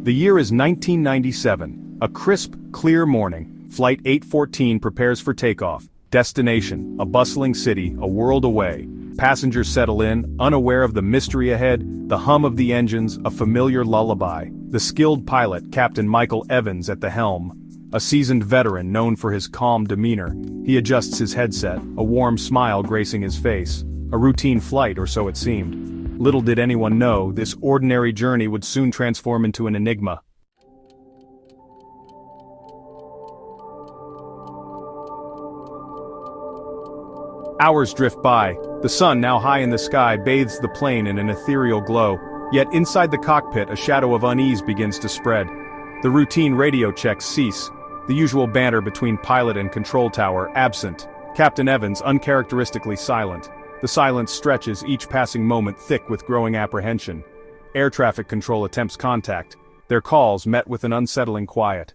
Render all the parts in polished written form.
The year is 1997, a crisp, clear morning. Flight 814 prepares for takeoff. Destination, a bustling city, a world away. Passengers settle in, unaware of the mystery ahead, the hum of the engines, a familiar lullaby. The skilled pilot, Captain Michael Evans, at the helm. A seasoned veteran known for his calm demeanor. He adjusts his headset, a warm smile gracing his face. A routine flight, or so it seemed. Little did anyone know, this ordinary journey would soon transform into an enigma. Hours drift by. The sun, now high in the sky, bathes the plane in an ethereal glow. Yet inside the cockpit, a shadow of unease begins to spread. The routine radio checks cease. The usual banter between pilot and control tower absent. Captain Evans uncharacteristically silent. The silence stretches, each passing moment thick with growing apprehension. Air traffic control attempts contact. Their calls met with an unsettling quiet.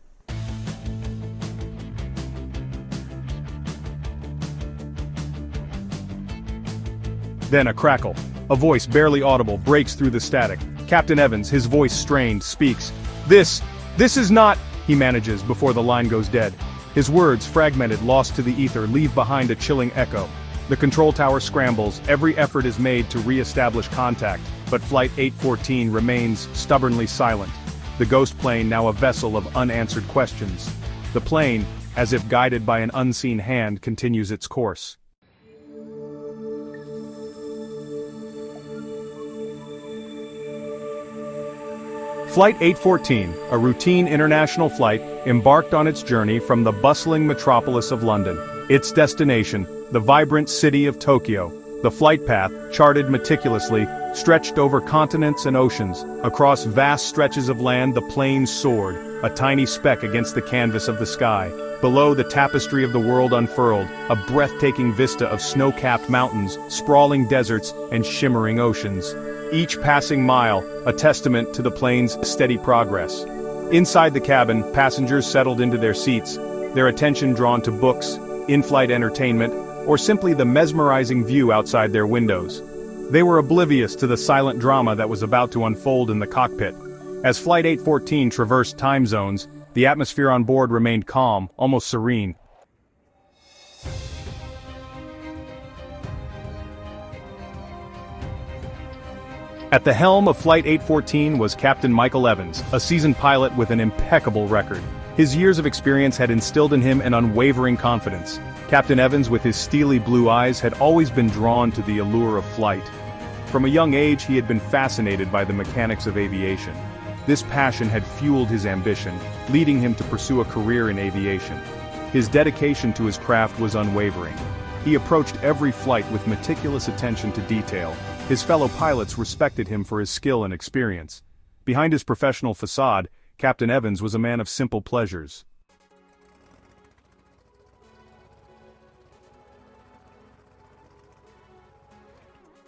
Then a crackle. A voice barely audible breaks through the static. Captain Evans, his voice strained, speaks. This is not, he manages before the line goes dead. His words, fragmented, lost to the ether, leave behind a chilling echo. The control tower scrambles, every effort is made to re-establish contact, but Flight 814 remains stubbornly silent. The ghost plane now a vessel of unanswered questions. The plane, as if guided by an unseen hand, continues its course. Flight 814, a routine international flight, embarked on its journey from the bustling metropolis of London. Its destination, the vibrant city of Tokyo. The flight path, charted meticulously, stretched over continents and oceans. Across vast stretches of land the plane soared, a tiny speck against the canvas of the sky. Below, the tapestry of the world unfurled, a breathtaking vista of snow-capped mountains, sprawling deserts, and shimmering oceans. Each passing mile, a testament to the plane's steady progress. Inside the cabin, passengers settled into their seats, their attention drawn to books, in-flight entertainment, or simply the mesmerizing view outside their windows. They were oblivious to the silent drama that was about to unfold in the cockpit. As Flight 814 traversed time zones, the atmosphere on board remained calm, almost serene. At the helm of Flight 814 was Captain Michael Evans, a seasoned pilot with an impeccable record. His years of experience had instilled in him an unwavering confidence. Captain Evans, with his steely blue eyes, had always been drawn to the allure of flight. From a young age he had been fascinated by the mechanics of aviation. This passion had fueled his ambition, leading him to pursue a career in aviation. His dedication to his craft was unwavering. He approached every flight with meticulous attention to detail. His fellow pilots respected him for his skill and experience. Behind his professional facade, Captain Evans was a man of simple pleasures.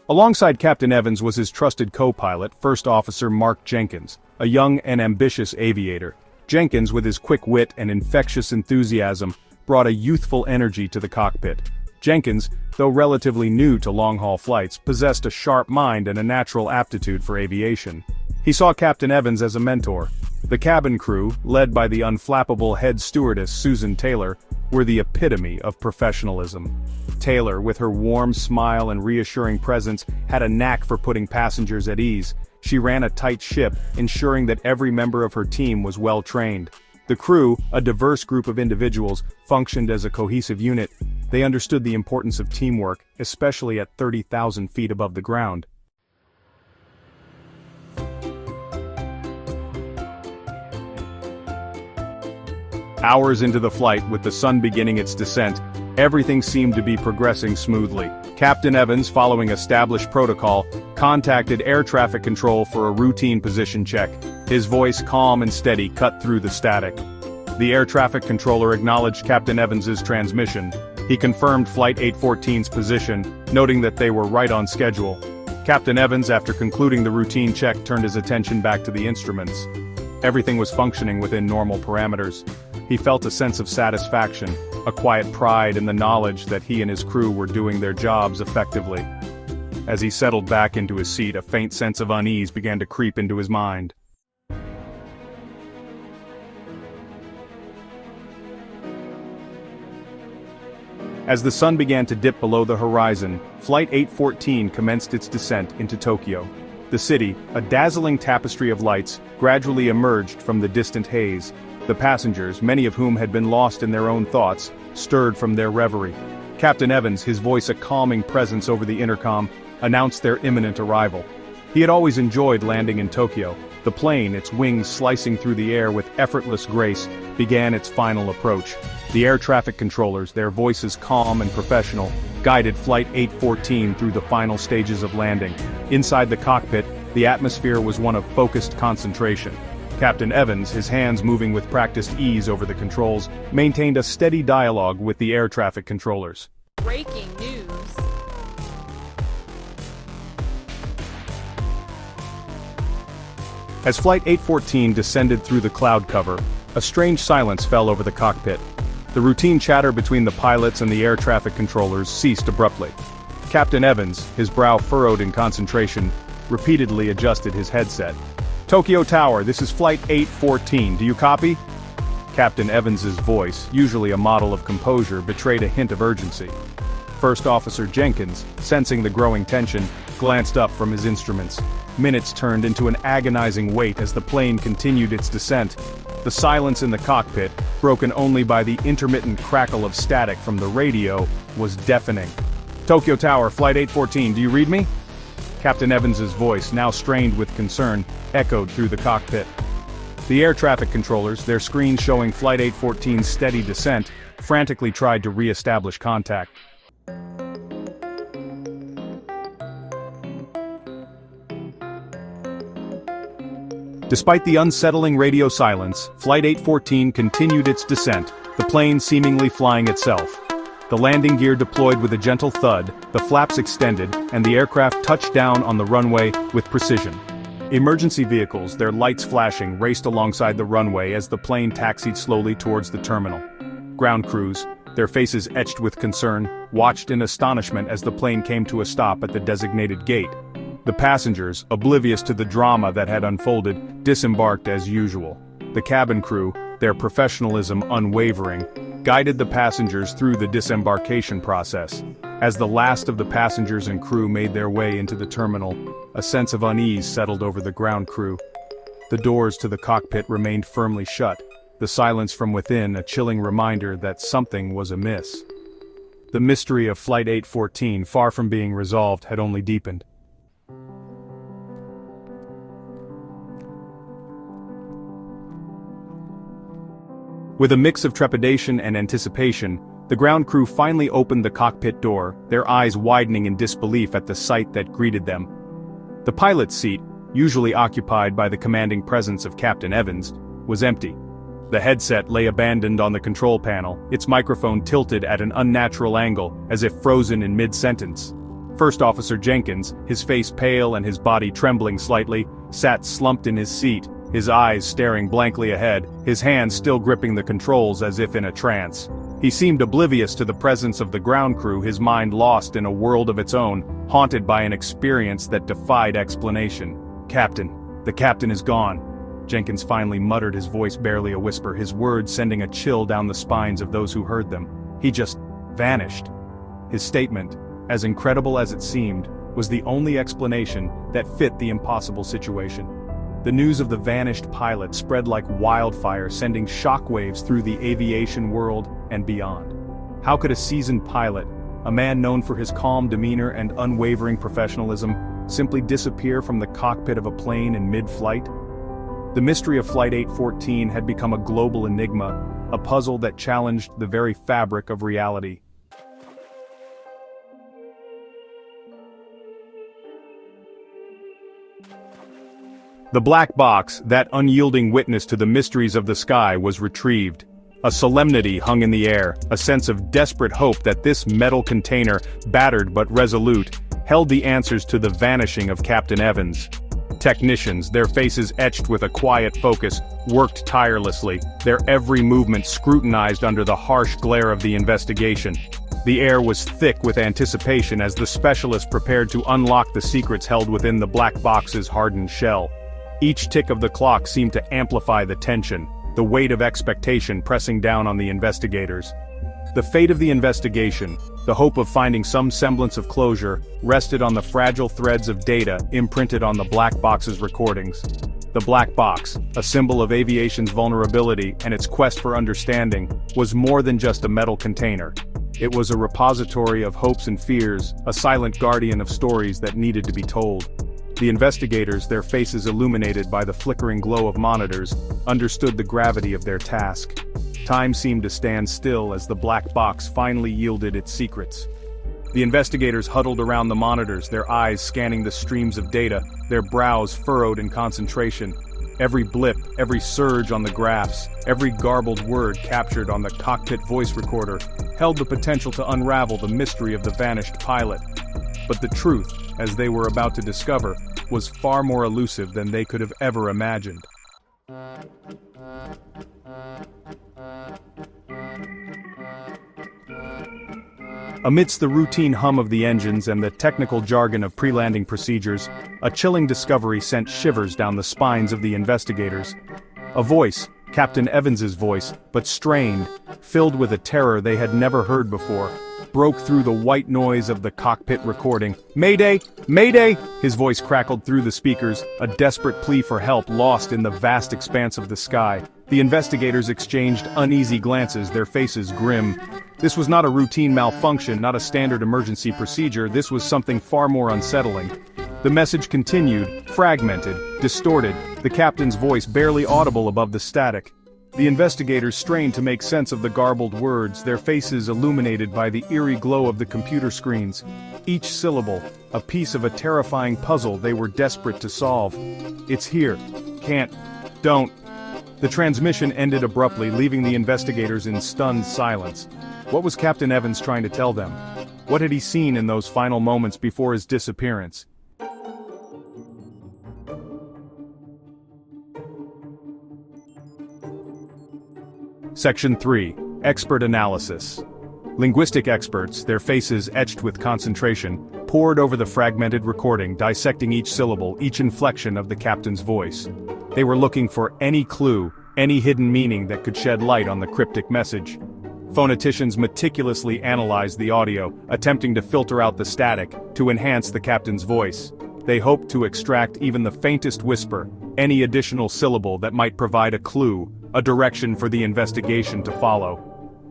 Alongside Captain Evans was his trusted co-pilot, First Officer Mark Jenkins, a young and ambitious aviator. Jenkins, with his quick wit and infectious enthusiasm, brought a youthful energy to the cockpit. Jenkins, though relatively new to long-haul flights, possessed a sharp mind and a natural aptitude for aviation. He saw Captain Evans as a mentor. The cabin crew, led by the unflappable head stewardess Susan Taylor, were the epitome of professionalism. Taylor, with her warm smile and reassuring presence, had a knack for putting passengers at ease. She ran a tight ship, ensuring that every member of her team was well trained. The crew, a diverse group of individuals, functioned as a cohesive unit. They understood the importance of teamwork, especially at 30,000 feet above the ground. Hours into the flight, with the sun beginning its descent, everything seemed to be progressing smoothly. Captain Evans, following established protocol, contacted air traffic control for a routine position check. His voice, calm and steady, cut through the static. The air traffic controller acknowledged Captain Evans's transmission. He confirmed Flight 814's position, noting that they were right on schedule. Captain Evans, after concluding the routine check, turned his attention back to the instruments. Everything was functioning within normal parameters. He felt a sense of satisfaction, a quiet pride in the knowledge that he and his crew were doing their jobs effectively. As he settled back into his seat, a faint sense of unease began to creep into his mind. As the sun began to dip below the horizon, Flight 814 commenced its descent into Tokyo. The city, a dazzling tapestry of lights, gradually emerged from the distant haze. The passengers, many of whom had been lost in their own thoughts, stirred from their reverie. Captain Evans, his voice a calming presence over the intercom, announced their imminent arrival. He had always enjoyed landing in Tokyo. The plane, its wings slicing through the air with effortless grace, began its final approach. The air traffic controllers, their voices calm and professional, guided Flight 814 through the final stages of landing. Inside the cockpit, the atmosphere was one of focused concentration. Captain Evans, his hands moving with practiced ease over the controls, maintained a steady dialogue with the air traffic controllers. Breaking news. As Flight 814 descended through the cloud cover, a strange silence fell over the cockpit. The routine chatter between the pilots and the air traffic controllers ceased abruptly. Captain Evans, his brow furrowed in concentration, repeatedly adjusted his headset. "Tokyo Tower, this is Flight 814, do you copy?" Captain Evans's voice, usually a model of composure, betrayed a hint of urgency. First Officer Jenkins, sensing the growing tension, glanced up from his instruments. Minutes turned into an agonizing wait as the plane continued its descent. The silence in the cockpit, broken only by the intermittent crackle of static from the radio, was deafening. "Tokyo Tower, Flight 814, do you read me?" Captain Evans's voice, now strained with concern, echoed through the cockpit. The air traffic controllers, their screens showing Flight 814's steady descent, frantically tried to re-establish contact. Despite the unsettling radio silence, Flight 814 continued its descent, the plane seemingly flying itself. The landing gear deployed with a gentle thud, the flaps extended, and the aircraft touched down on the runway with precision. Emergency vehicles, their lights flashing, raced alongside the runway as the plane taxied slowly towards the terminal. Ground crews, their faces etched with concern, watched in astonishment as the plane came to a stop at the designated gate. The passengers, oblivious to the drama that had unfolded, disembarked as usual. The cabin crew, their professionalism unwavering, guided the passengers through the disembarkation process. As the last of the passengers and crew made their way into the terminal, a sense of unease settled over the ground crew. The doors to the cockpit remained firmly shut, the silence from within a chilling reminder that something was amiss. The mystery of Flight 814, far from being resolved, had only deepened. With a mix of trepidation and anticipation, the ground crew finally opened the cockpit door, their eyes widening in disbelief at the sight that greeted them. The pilot's seat, usually occupied by the commanding presence of Captain Evans, was empty. The headset lay abandoned on the control panel, its microphone tilted at an unnatural angle, as if frozen in mid-sentence. First Officer Jenkins, his face pale and his body trembling slightly, sat slumped in his seat, his eyes staring blankly ahead, his hands still gripping the controls as if in a trance. He seemed oblivious to the presence of the ground crew, his mind lost in a world of its own, haunted by an experience that defied explanation. "Captain, the captain is gone," Jenkins finally muttered, his voice barely a whisper, his words sending a chill down the spines of those who heard them. "He just vanished." His statement, as incredible as it seemed, was the only explanation that fit the impossible situation. The news of the vanished pilot spread like wildfire, sending shockwaves through the aviation world and beyond. How could a seasoned pilot, a man known for his calm demeanor and unwavering professionalism, simply disappear from the cockpit of a plane in mid-flight? The mystery of Flight 814 had become a global enigma, a puzzle that challenged the very fabric of reality. The black box, that unyielding witness to the mysteries of the sky, was retrieved. A solemnity hung in the air, a sense of desperate hope that this metal container, battered but resolute, held the answers to the vanishing of Captain Evans. Technicians, their faces etched with a quiet focus, worked tirelessly, their every movement scrutinized under the harsh glare of the investigation. The air was thick with anticipation as the specialists prepared to unlock the secrets held within the black box's hardened shell. Each tick of the clock seemed to amplify the tension, the weight of expectation pressing down on the investigators. The fate of the investigation, the hope of finding some semblance of closure, rested on the fragile threads of data imprinted on the black box's recordings. The black box, a symbol of aviation's vulnerability and its quest for understanding, was more than just a metal container. It was a repository of hopes and fears, a silent guardian of stories that needed to be told. The investigators, their faces illuminated by the flickering glow of monitors, understood the gravity of their task. Time seemed to stand still as the black box finally yielded its secrets. The investigators huddled around the monitors, their eyes scanning the streams of data, their brows furrowed in concentration. Every blip, every surge on the graphs, every garbled word captured on the cockpit voice recorder held the potential to unravel the mystery of the vanished pilot. But the truth, as they were about to discover, was far more elusive than they could have ever imagined. Amidst the routine hum of the engines and the technical jargon of pre-landing procedures, a chilling discovery sent shivers down the spines of the investigators. A voice, Captain Evans's voice, but strained, filled with a terror they had never heard before, broke through the white noise of the cockpit recording. "Mayday! Mayday!" His voice crackled through the speakers, a desperate plea for help lost in the vast expanse of the sky. The investigators exchanged uneasy glances, their faces grim. This was not a routine malfunction, not a standard emergency procedure, this was something far more unsettling. The message continued, fragmented, distorted, the captain's voice barely audible above the static. The investigators strained to make sense of the garbled words, their faces illuminated by the eerie glow of the computer screens. Each syllable, a piece of a terrifying puzzle they were desperate to solve. "It's here. Can't. Don't." The transmission ended abruptly, leaving the investigators in stunned silence. What was Captain Evans trying to tell them? What had he seen in those final moments before his disappearance? Section 3. Expert Analysis. Linguistic experts, their faces etched with concentration, pored over the fragmented recording, dissecting each syllable, each inflection of the captain's voice. They were looking for any clue, any hidden meaning that could shed light on the cryptic message. Phoneticians meticulously analyzed the audio, attempting to filter out the static, to enhance the captain's voice. They hoped to extract even the faintest whisper, any additional syllable that might provide a clue, a direction for the investigation to follow.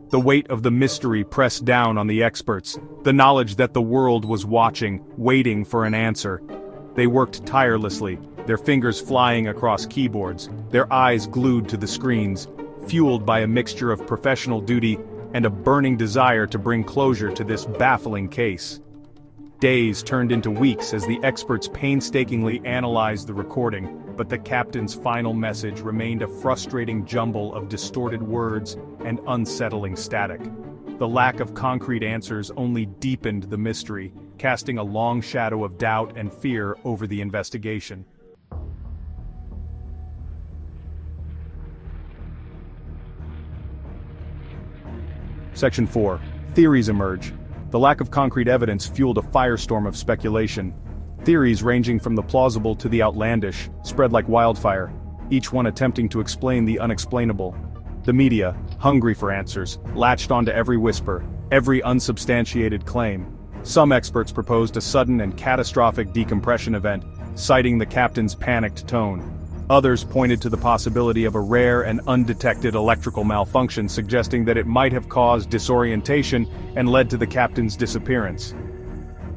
The weight of the mystery pressed down on the experts, the knowledge that the world was watching, waiting for an answer. They worked tirelessly, their fingers flying across keyboards, their eyes glued to the screens, fueled by a mixture of professional duty and a burning desire to bring closure to this baffling case. Days turned into weeks as the experts painstakingly analyzed the recording, but the captain's final message remained a frustrating jumble of distorted words and unsettling static. The lack of concrete answers only deepened the mystery, casting a long shadow of doubt and fear over the investigation. Section 4. Theories emerge. The lack of concrete evidence fueled a firestorm of speculation. Theories ranging from the plausible to the outlandish spread like wildfire, each one attempting to explain the unexplainable. The media, hungry for answers, latched onto every whisper, every unsubstantiated claim. Some experts proposed a sudden and catastrophic decompression event, citing the captain's panicked tone. Others pointed to the possibility of a rare and undetected electrical malfunction, suggesting that it might have caused disorientation and led to the captain's disappearance.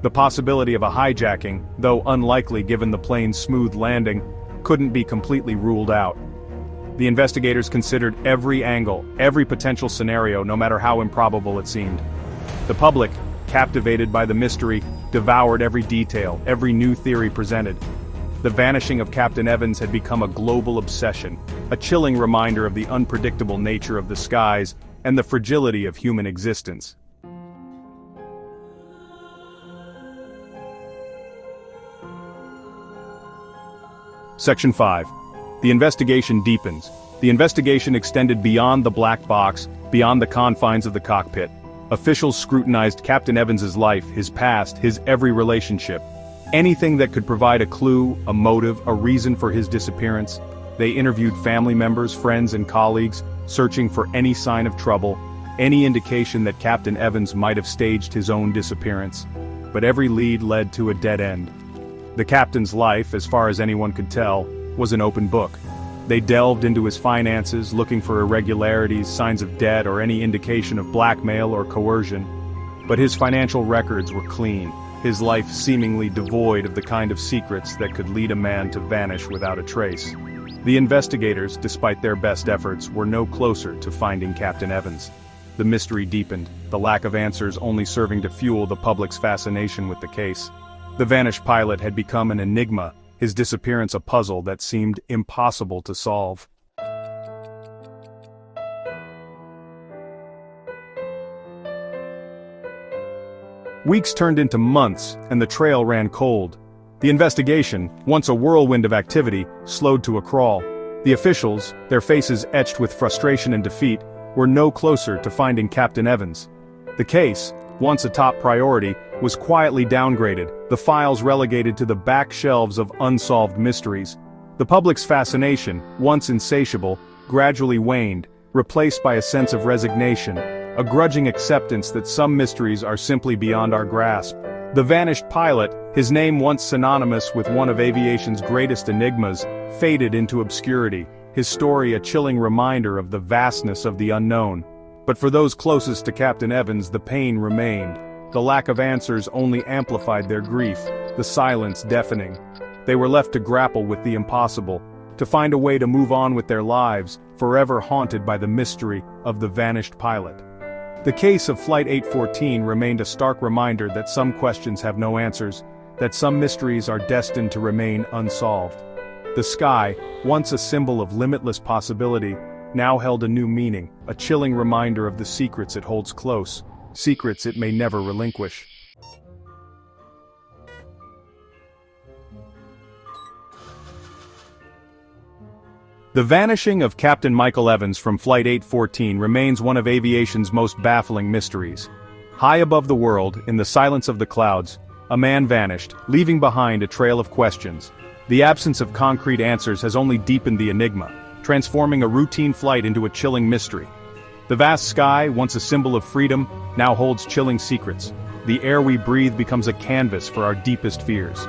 The possibility of a hijacking, though unlikely given the plane's smooth landing, couldn't be completely ruled out. The investigators considered every angle, every potential scenario, no matter how improbable it seemed. The public, captivated by the mystery, devoured every detail, every new theory presented. The vanishing of Captain Evans had become a global obsession, a chilling reminder of the unpredictable nature of the skies and the fragility of human existence. Section 5. The investigation deepens. The investigation extended beyond the black box, beyond the confines of the cockpit. Officials scrutinized Captain Evans's life, his past, his every relationship. Anything that could provide a clue, a motive, a reason for his disappearance. They interviewed family members, friends, and colleagues, searching for any sign of trouble. any indication that Captain Evans might have staged his own disappearance. But every lead led to a dead end. The captain's life, as far as anyone could tell, was an open book. They delved into his finances, looking for irregularities, signs of debt, or any indication of blackmail or coercion. But his financial records were clean, his life seemingly devoid of the kind of secrets that could lead a man to vanish without a trace. The investigators, despite their best efforts, were no closer to finding Captain Evans. The mystery deepened, the lack of answers only serving to fuel the public's fascination with the case. The vanished pilot had become an enigma, his disappearance a puzzle that seemed impossible to solve. Weeks turned into months, and the trail ran cold. The investigation, once a whirlwind of activity, slowed to a crawl. The officials, their faces etched with frustration and defeat, were no closer to finding Captain Evans. The case, once a top priority, was quietly downgraded, the files relegated to the back shelves of unsolved mysteries. The public's fascination, once insatiable, gradually waned, replaced by a sense of resignation, a grudging acceptance that some mysteries are simply beyond our grasp. The vanished pilot, his name once synonymous with one of aviation's greatest enigmas, faded into obscurity, his story a chilling reminder of the vastness of the unknown. But for those closest to Captain Evans, the pain remained. The lack of answers only amplified their grief, the silence deafening. They were left to grapple with the impossible, to find a way to move on with their lives, forever haunted by the mystery of the vanished pilot. The case of Flight 814 remained a stark reminder that some questions have no answers, that some mysteries are destined to remain unsolved. The sky, once a symbol of limitless possibility, now held a new meaning, a chilling reminder of the secrets it holds close, secrets it may never relinquish. The vanishing of Captain Michael Evans from Flight 814 remains one of aviation's most baffling mysteries. High above the world, in the silence of the clouds, a man vanished, leaving behind a trail of questions. The absence of concrete answers has only deepened the enigma, transforming a routine flight into a chilling mystery. The vast sky, once a symbol of freedom, now holds chilling secrets. The air we breathe becomes a canvas for our deepest fears.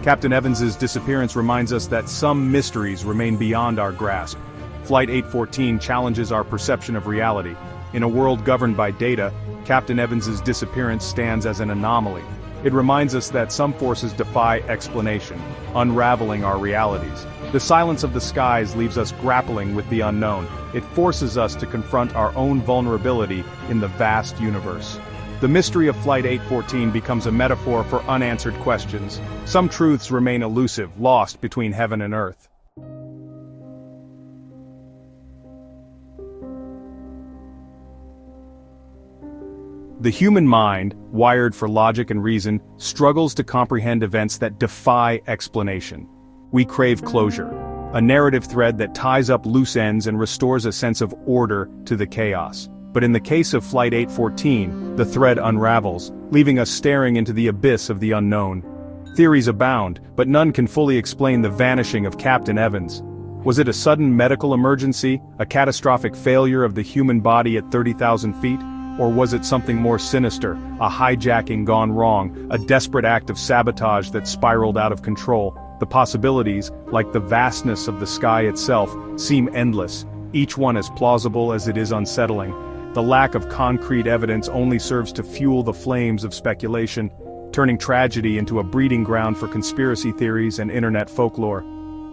Captain Evans's disappearance reminds us that some mysteries remain beyond our grasp. Flight 814 challenges our perception of reality. In a world governed by data, Captain Evans's disappearance stands as an anomaly. It reminds us that some forces defy explanation, unraveling our realities. The silence of the skies leaves us grappling with the unknown. It forces us to confront our own vulnerability in the vast universe. The mystery of Flight 814 becomes a metaphor for unanswered questions. Some truths remain elusive, lost between heaven and earth. The human mind, wired for logic and reason, struggles to comprehend events that defy explanation. We crave closure, a narrative thread that ties up loose ends and restores a sense of order to the chaos. But in the case of Flight 814, the thread unravels, leaving us staring into the abyss of the unknown. Theories abound, but none can fully explain the vanishing of Captain Evans. Was it a sudden medical emergency, a catastrophic failure of the human body at 30,000 feet? Or was it something more sinister, a hijacking gone wrong, a desperate act of sabotage that spiraled out of control? The possibilities, like the vastness of the sky itself, seem endless, each one as plausible as it is unsettling. The lack of concrete evidence only serves to fuel the flames of speculation, turning tragedy into a breeding ground for conspiracy theories and internet folklore.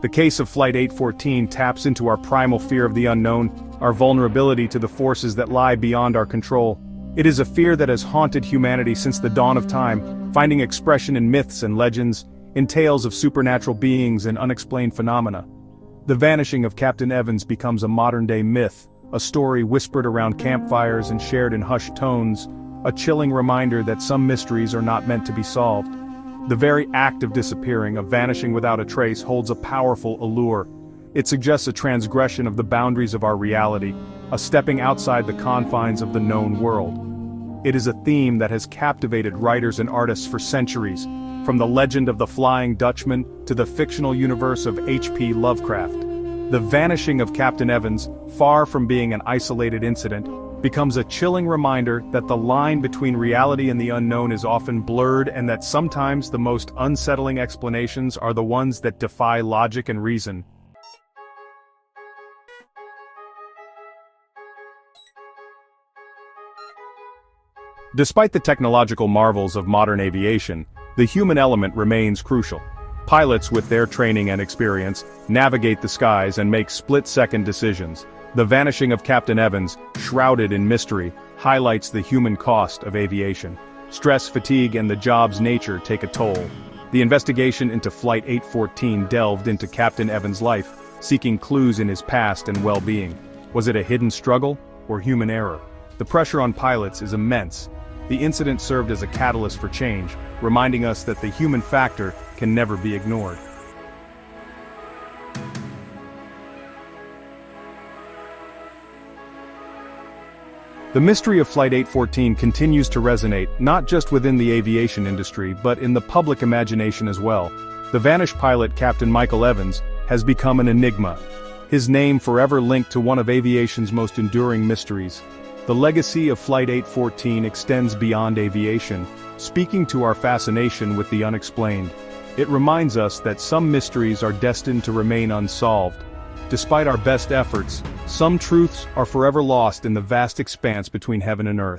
The case of Flight 814 taps into our primal fear of the unknown, our vulnerability to the forces that lie beyond our control. It is a fear that has haunted humanity since the dawn of time, finding expression in myths and legends, in tales of supernatural beings and unexplained phenomena. The vanishing of Captain Evans becomes a modern-day myth, a story whispered around campfires and shared in hushed tones, a chilling reminder that some mysteries are not meant to be solved. The very act of disappearing, of vanishing without a trace, holds a powerful allure. It suggests a transgression of the boundaries of our reality, a stepping outside the confines of the known world. It is a theme that has captivated writers and artists for centuries, from the legend of the Flying Dutchman to the fictional universe of H.P. Lovecraft. The vanishing of Captain Evans, far from being an isolated incident, becomes a chilling reminder that the line between reality and the unknown is often blurred and that sometimes the most unsettling explanations are the ones that defy logic and reason. Despite the technological marvels of modern aviation, the human element remains crucial. Pilots, with their training and experience, navigate the skies and make split-second decisions. The vanishing of Captain Evans, shrouded in mystery, highlights the human cost of aviation. Stress, fatigue, and the job's nature take a toll. The investigation into Flight 814 delved into Captain Evans' life, seeking clues in his past and well-being. Was it a hidden struggle, or human error? The pressure on pilots is immense. The incident served as a catalyst for change, reminding us that the human factor can never be ignored. The mystery of Flight 814 continues to resonate, not just within the aviation industry but in the public imagination as well. The vanished pilot Captain Michael Evans has become an enigma, his name forever linked to one of aviation's most enduring mysteries. The legacy of Flight 814 extends beyond aviation, speaking to our fascination with the unexplained. It reminds us that some mysteries are destined to remain unsolved. Despite our best efforts, some truths are forever lost in the vast expanse between heaven and earth.